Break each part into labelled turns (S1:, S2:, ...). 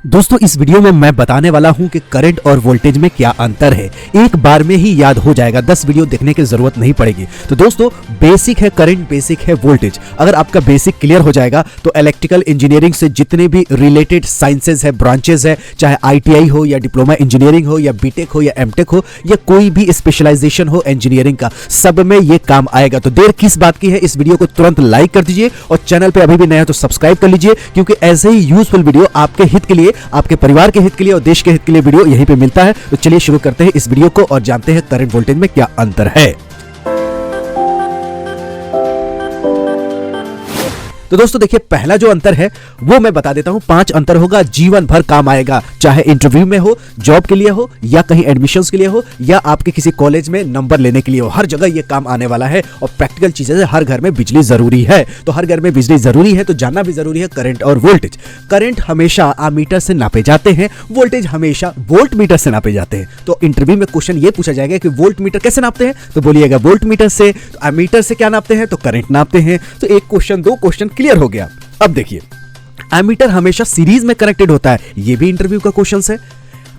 S1: दोस्तों इस वीडियो में मैं बताने वाला हूं कि करंट और वोल्टेज में क्या अंतर है। एक बार में ही याद हो जाएगा, 10 वीडियो देखने की जरूरत नहीं पड़ेगी। तो दोस्तों बेसिक है करंट, बेसिक है वोल्टेज। अगर आपका बेसिक क्लियर हो जाएगा तो इलेक्ट्रिकल इंजीनियरिंग से जितने भी रिलेटेड साइंसेज है, ब्रांचेस है, चाहे ITI हो या डिप्लोमा इंजीनियरिंग हो या बीटेक हो या एमटेक हो या कोई भी स्पेशलाइजेशन हो इंजीनियरिंग का, सब में ये काम आएगा। तो देर किस बात की है, इस वीडियो को तुरंत लाइक कर दीजिए और चैनल पे अभी भी नया है तो सब्सक्राइब कर लीजिए, क्योंकि ऐसे ही यूजफुल वीडियो आपके हित के लिए, आपके परिवार के हित के लिए और देश के हित के लिए वीडियो यहीं पे मिलता है। तो चलिए शुरू करते हैं इस वीडियो को और जानते हैं करंट वोल्टेज में क्या अंतर है। तो दोस्तों देखिए, पहला जो अंतर है वो मैं बता देता हूं। 5 अंतर होगा, जीवन भर काम आएगा, चाहे इंटरव्यू में हो, जॉब के लिए हो या कहीं एडमिशंस के लिए हो या आपके किसी कॉलेज में नंबर लेने के लिए हो। हर जगह ये काम आने वाला है और प्रैक्टिकल चीजें हैं। हर घर में बिजली जरूरी है, तो हर घर में बिजली जरूरी है तो जानना भी जरूरी है करंट और वोल्टेज। करंट हमेशा अमीटर से नापे जाते हैं, वोल्टेज हमेशा वोल्ट मीटर से नापे जाते हैं। तो इंटरव्यू में क्वेश्चन ये पूछा जाएगा कि वोल्ट मीटर कैसे नापते हैं, तो बोलिएगा वोल्ट मीटर से। तो अमीटर से क्या नापते हैं, तो करंट नापते हैं। तो एक क्वेश्चन, 2 क्वेश्चन क्लियर हो गया। अब देखिए, एमीटर हमेशा सीरीज में कनेक्टेड होता है, ये भी इंटरव्यू का क्वेश्चन है।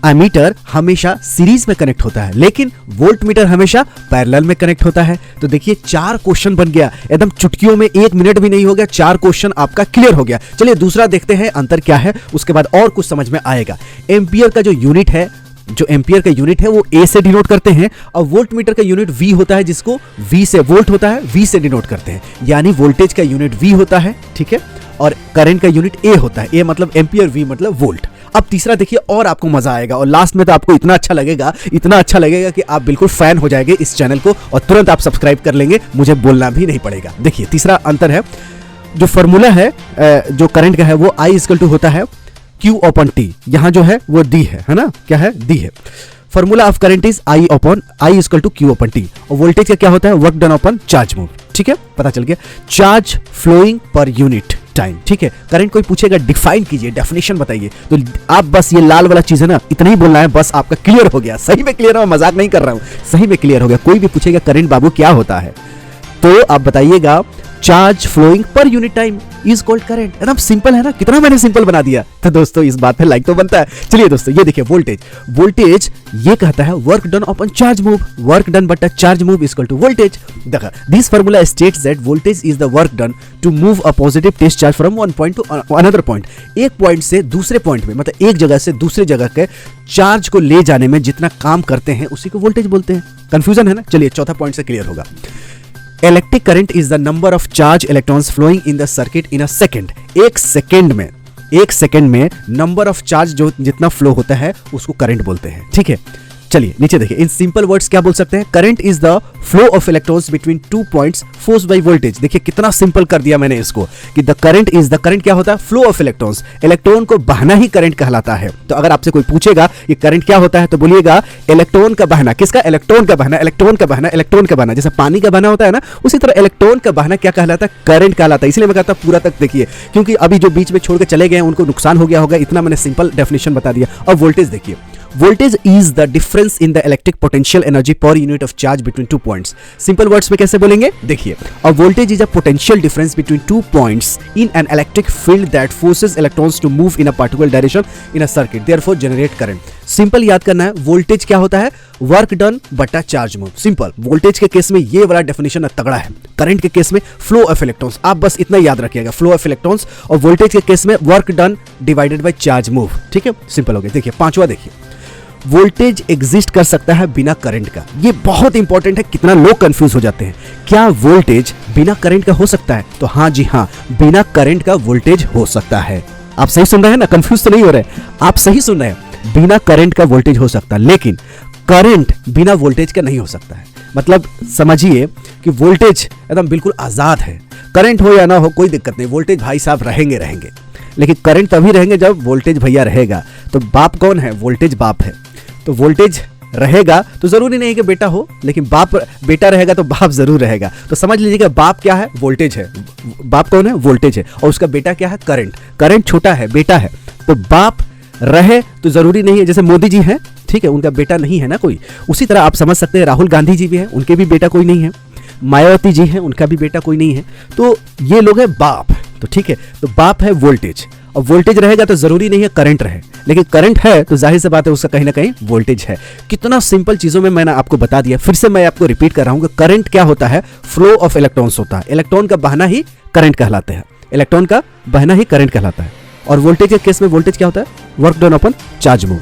S1: एमीटर हमेशा सीरीज में कनेक्ट होता है, लेकिन वोल्ट मीटर हमेशा पैरेलल में कनेक्ट होता है। तो देखिए 4 क्वेश्चन बन गया, एकदम चुटकियों में, 1 मिनट भी नहीं हो गया, 4 क्वेश्चन आपका क्लियर हो गया। चलिए दूसरा देखते हैं अंतर क्या है, उसके बाद और कुछ समझ में आएगा। एम्पियर का जो यूनिट है, जो एम्पियर का यूनिट है वो A से डिनोट करते हैं, और वोल्ट मीटर का यूनिट V होता है, जिसको V से, वोल्ट होता है, V से डिनोट करते हैं। यानी वोल्टेज का यूनिट V होता है, ठीक है, और करंट का यूनिट A होता है। A मतलब एम्पियर, V मतलब वोल्ट। अब तीसरा देखिए और आपको मजा आएगा, और लास्ट में तो आपको इतना अच्छा लगेगा कि आप बिल्कुल फैन हो जाएंगे इस चैनल को और तुरंत आप सब्सक्राइब कर लेंगे, मुझे बोलना भी नहीं पड़ेगा। देखिए तीसरा अंतर है, जो फॉर्मूला है जो करंट का है वो I = होता है Q/T। यहां जो है वो D है ना, क्या है, D है। Formula of current is I = Q/T। और वोल्टेज का क्या होता है, work done upon charge move. ठीक है, पता चल गया। Charge flowing per unit time, ठीक है। करंट कोई पूछेगा डिफाइन कीजिए, डेफिनेशन बताइए, तो आप बस ये लाल वाला चीज है ना, इतना ही बोलना है, बस आपका क्लियर हो गया। सही में क्लियर हो, मजाक नहीं कर रहा हूं, सही में क्लियर हो गया। कोई भी पूछेगा करंट बाबू क्या होता है, तो आप बताइएगा charge flowing per unit time is called current. एकदम सिंपल है ना, कितना मैंने सिंपल बना दिया। तो दोस्तों इस बात पे लाइक तो बनता है। चलिए दोस्तों ये देखिए, वोल्टेज ये कहता है work done upon charge move, work done बटा charge move is equal to voltage. देखा, this formula states that voltage is the work done to move a positive discharge from one point to another point. एक point से दूसरे point में, मतलब एक जगह से दूसरे जगह के चार्ज को ले जाने में जितना काम करते हैं उसी को वोल्टेज बोलते हैं। कंफ्यूजन है ना, चलिए चौथा पॉइंट से क्लियर होगा। Electric current is the number of charge electrons flowing in the circuit in a second. एक सेकेंड में नंबर ऑफ चार्ज जो जितना फ्लो होता है उसको करंट बोलते हैं, ठीक है। चलिए नीचे देखिए, इन सिंपल वर्ड्स क्या बोल सकते हैं, current is the flow of electrons between 2 points forced by voltage. देखिए कितना सिंपल कर दिया मैंने इसको, कि द करंट क्या होता है, फ्लो ऑफ इलेक्ट्रॉन्स। इलेक्ट्रॉन को बहना ही करंट कहलाता है। तो अगर आपसे कोई पूछेगा कि करंट क्या होता है, तो बोलिएगा इलेक्ट्रॉन का बहना। किसका, इलेक्ट्रॉन का बहना। जैसे पानी का बहना होता है ना, उसी तरह इलेक्ट्रॉन का बहना क्या कहलाता है, करंट कहलाता है। इसलिए मैं कहता पूरा तक देखिए, क्योंकि अभी जो बीच में छोड़ के चले गए उनको नुकसान हो गया होगा, इतना मैंने सिंपल डेफिनेशन बता दिया। और वोल्टेज देखिए, voltage is the difference in the electric potential energy per unit of charge between 2 points. Simple words में कैसे बोलेंगे, देखिए, और voltage is a potential difference between 2 points in an electric field that forces electrons to move in a particular direction in a circuit, therefore generate current. Simple याद करना है, voltage क्या होता है, वर्क डन बटा चार्ज मूव। सिंपल, वोल्टेज के case में ये वाला डेफिनेशन तगड़ा है, करंट के केस में फ्लो ऑफ इलेक्ट्रॉन्स। आप बस इतना याद रखिएगा, फ्लो ऑफ इलेक्ट्रॉन्स, और वोल्टेज के केस में work done divided by charge move. ठीक है, सिंपल हो गया। देखिए पांचवा देखिए, वोल्टेज एग्जिस्ट कर सकता है बिना करंट का। ये बहुत इंपॉर्टेंट है, कितना लोग कंफ्यूज हो जाते हैं। क्या वोल्टेज बिना करंट का हो सकता है, तो हाँ जी हाँ, बिना करंट का वोल्टेज हो सकता है। आप सही सुन रहे हैं ना, कंफ्यूज तो नहीं हो रहे, आप सही सुन रहे हैं। बिना करंट का वोल्टेज हो सकता है, लेकिन करंट बिना वोल्टेज का नहीं हो सकता है। मतलब समझिए कि वोल्टेज एकदम बिल्कुल आजाद है, करंट हो या ना हो कोई दिक्कत नहीं, वोल्टेज भाई साहब रहेंगे। लेकिन करंट तभी रहेंगे जब वोल्टेज भैया रहेगा। तो बाप कौन है, वोल्टेज बाप है। तो वोल्टेज रहेगा तो जरूरी नहीं कि बेटा हो, लेकिन बेटा रहेगा तो बाप जरूर रहेगा। तो समझ लीजिएगा बाप क्या है, वोल्टेज है। बाप कौन है, वोल्टेज है, और उसका बेटा क्या है, करंट छोटा है, बेटा है। तो बाप रहे तो जरूरी नहीं है, जैसे मोदी जी हैं, ठीक है, उनका बेटा नहीं है ना कोई। उसी तरह आप समझ सकते हैं राहुल गांधी जी भी हैं, उनके भी बेटा कोई नहीं है। मायावती जी हैं, उनका भी बेटा कोई नहीं है। तो ये लोग हैं बाप। तो ठीक है, तो बाप है वोल्टेज, और वोल्टेज रहेगा तो जरूरी नहीं है करंट रहे, लेकिन करंट है तो जाहिर सी बात है उसका कहीं ना कहीं वोल्टेज है। कितना सिंपल चीजों में मैंने आपको बता दिया। फिर से मैं आपको रिपीट कर रहा हूं कि करंट क्या होता है, फ्लो ऑफ इलेक्ट्रॉन्स होता है। इलेक्ट्रॉन का बहना ही करंट कहलाते हैं, इलेक्ट्रॉन का बहना ही करंट कहलाता है। और वोल्टेज के केस में वोल्टेज क्या होता है, work done upon charge move.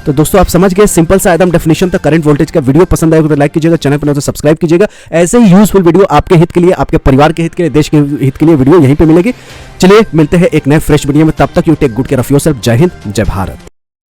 S1: तो दोस्तों आप समझ गए, सिंपल सा एकदम डेफिनेशन था करंट वोल्टेज का। वीडियो पसंद आएगा तो लाइक कीजिएगा, चैनल पर नए तो सब्सक्राइब कीजिएगा। ऐसे ही यूजफुल वीडियो आपके हित के लिए, आपके परिवार के हित के लिए, देश के हित के लिए वीडियो यहीं पे मिलेगी। चलिए मिलते हैं एक नए फ्रेश वीडियो में, तब तक you take good care of yourself. जय हिंद, जय भारत।